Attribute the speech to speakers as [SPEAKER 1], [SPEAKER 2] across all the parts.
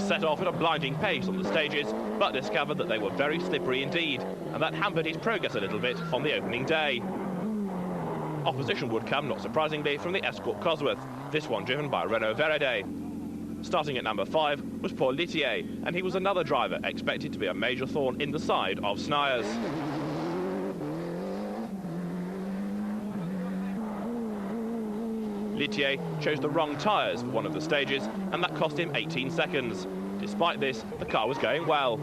[SPEAKER 1] set off at a blinding pace on the stages, but discovered that they were very slippery indeed, and that hampered his progress a little bit on the opening day. Opposition would come, not surprisingly, from the Escort Cosworth, this one driven by Renault Verreijdt. Starting at number 5 was Paul Lietaer, and he was another driver expected to be a major thorn in the side of Snijers. Lietaer chose the wrong tyres for one of the stages, and that cost him 18 seconds. Despite this, the car was going well.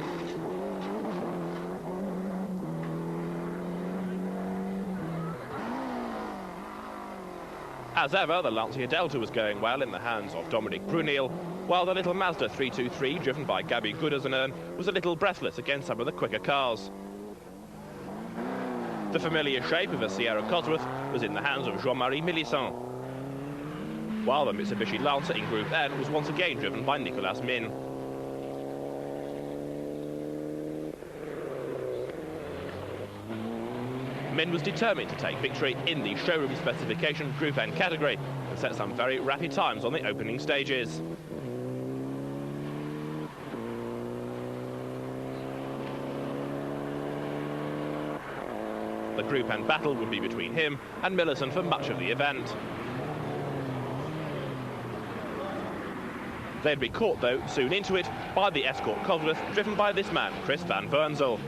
[SPEAKER 1] As ever, the Lancia Delta was going well in the hands of Dominique Bruyneel, while the little Mazda 323, driven by Gaby Goudezeune, was a little breathless against some of the quicker cars. The familiar shape of a Sierra Cosworth was in the hands of Jean-Marie Millicent, while the Mitsubishi Lancia in Group N was once again driven by Nicolas. Min was determined to take victory in the showroom specification Group N category and set some very rapid times on the opening stages. The Group N battle would be between him and Millicent for much of the event. They'd be caught, though, soon into it by the Escort Cosworth, driven by this man, Chris van Verreijdt.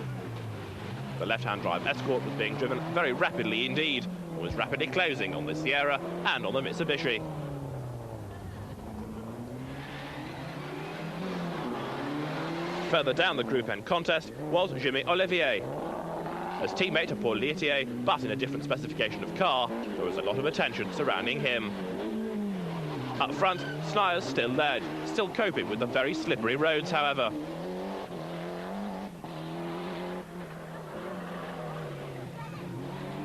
[SPEAKER 1] The left-hand drive Escort was being driven very rapidly indeed, and was rapidly closing on the Sierra and on the Mitsubishi. Further down the Group N contest was Jimmy Olivier. As teammate of Paul Lietaer, but in a different specification of car, there was a lot of attention surrounding him. Up front, Snijers still led, still coping with the very slippery roads, however.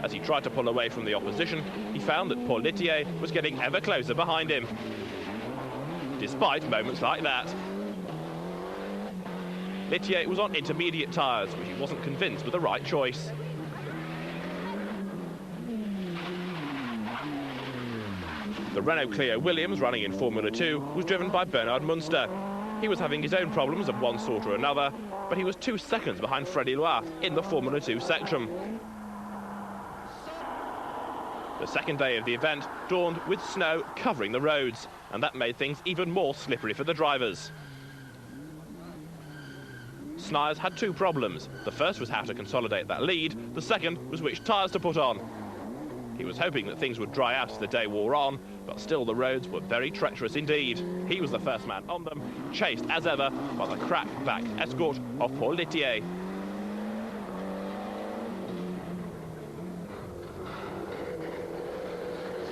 [SPEAKER 1] As he tried to pull away from the opposition, he found that Paul Lietaer was getting ever closer behind him. Despite moments like that, Lietaer was on intermediate tyres, which he wasn't convinced were the right choice. The Renault Clio Williams, running in Formula 2, was driven by Bernard Munster. He was having his own problems of one sort or another, but he was 2 seconds behind Freddy Loix in the Formula 2 section. The second day of the event dawned with snow covering the roads, and that made things even more slippery for the drivers. Snijers had 2 problems. The first was how to consolidate that lead, the second was which tyres to put on. He was hoping that things would dry out as the day wore on, but still the roads were very treacherous indeed. He was the first man on them, chased as ever by the crack-backed Escort of Paul Lietaer.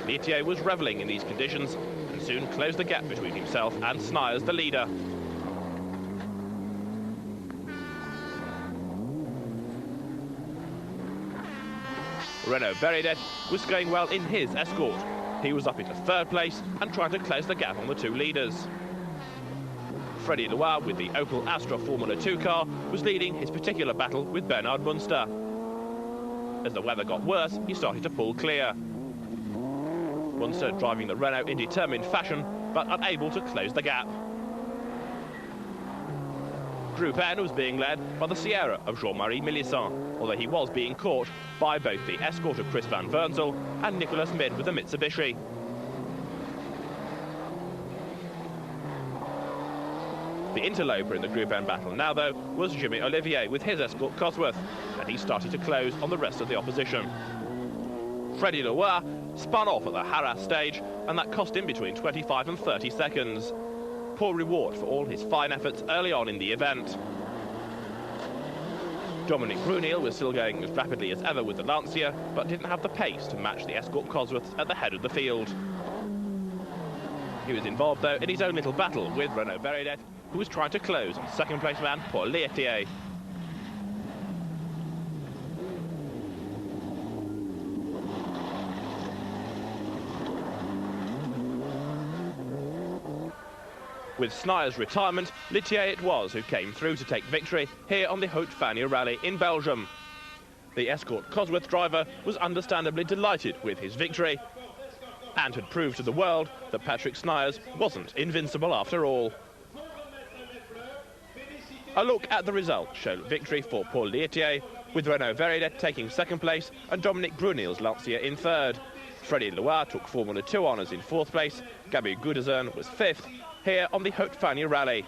[SPEAKER 1] Lietaer was revelling in these conditions and soon closed the gap between himself and Snijers, the leader. Renaud Verreijdt was going well in his Escort. He was up into 3rd place and trying to close the gap on the 2 leaders. Freddy Loix, with the Opel Astra Formula 2 car, was leading his particular battle with Bernard Munster. As the weather got worse, he started to pull clear. Munster driving the Renault in determined fashion, but unable to close the gap. Group N was being led by the Sierra of Jean-Marie Millicent, although he was being caught by both the Escort of Chris van Verreijdt and Nicolas with the Mitsubishi. The interloper in the Group N battle now, though, was Jimmy Olivier with his Escort Cosworth, and he started to close on the rest of the opposition. Freddy Loix spun off at the harass stage, and that cost him between 25 and 30 seconds. Poor reward for all his fine efforts early on in the event. Dominique Bruyneel was still going as rapidly as ever with the Lancia, but didn't have the pace to match the Escort Cosworths at the head of the field. He was involved, though, in his own little battle with Renaud Verreijdt, who was trying to close on second-place man Paul Lietaer. With Snijers' retirement, Lietaer it was who came through to take victory here on the Hautes Fagnes Rallye in Belgium. The Escort Cosworth driver was understandably delighted with his victory and had proved to the world that Patrick Snijers wasn't invincible after all. A look at the result showed victory for Paul Lietaer, with Renault Verreijdt taking second place and Dominique Bruyneel's Lancia in third. Freddy Loix took Formula 2 honours in fourth place. Gaby Goudezeune was fifth, here on the Hautes Fagnes rally.